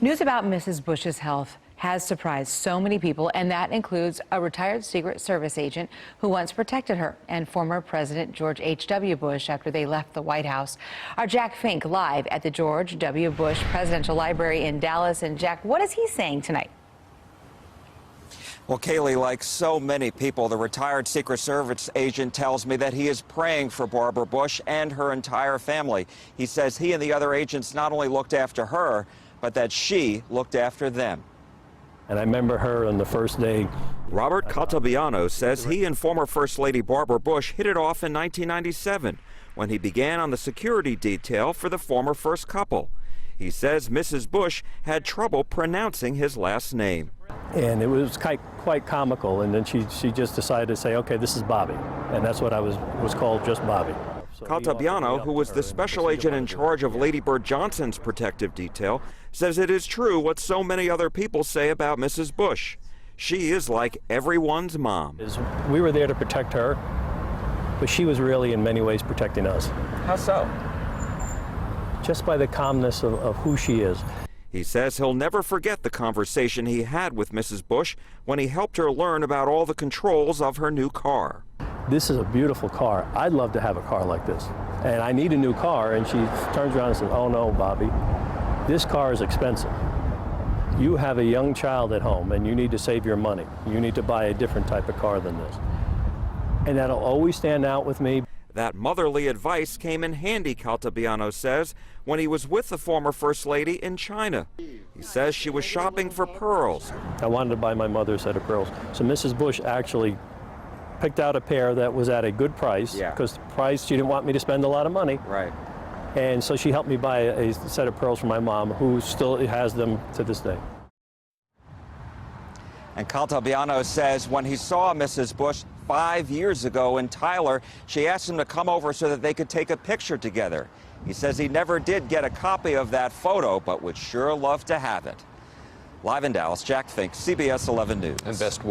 News about Mrs. Bush's health has surprised so many people, and that includes a retired Secret Service agent who once protected her and former President George H.W. Bush after they left the White House. Our Jack Fink live at the George W. Bush Presidential Library in Dallas. And Jack, what is he saying tonight? Well, Kaylee, like so many people, the retired Secret Service agent tells me that he is praying for Barbara Bush and her entire family. He says he and the other agents not only looked after her, but that she looked after them. And I remember her on the first day. Robert Caltabiano says he and former First Lady Barbara Bush hit it off in 1997 when he began on the security detail for the former first couple. He says Mrs. Bush had trouble pronouncing his last name. And it was quite comical, and then she just decided to say, okay, this is Bobby. And that's what I was called, just Bobby. Caltabiano, who was the special agent in charge of Lady Bird Johnson's protective detail, says it is true what so many other people say about Mrs. Bush. She is like everyone's mom. We were there to protect her, but she was really in many ways protecting us. How so? Just by the calmness of who she is. He says he'll never forget the conversation he had with Mrs. Bush when he helped her learn about all the controls of her new car. This is a beautiful car. I'd love to have a car like this. And I need a new car, and she turns around and says, oh no, Bobby, this car is expensive. You have a young child at home, and you need to save your money. You need to buy a different type of car than this. And that'll always stand out with me. That motherly advice came in handy, Caltabiano says, when he was with the former First Lady in China. He says she was shopping for pearls. I wanted to buy my mother a set of pearls. So Mrs. Bush actually picked out a pair that was at a good price, because the price, she didn't want me to spend a lot of money. Right. And so she helped me buy a set of pearls for my mom, who still has them to this day. And Caltabiano says when he saw Mrs. Bush 5 years ago in Tyler, she asked him to come over so that they could take a picture together. He says he never did get a copy of that photo, but would sure love to have it. Live in Dallas, Jack Fink, CBS 11 News. And best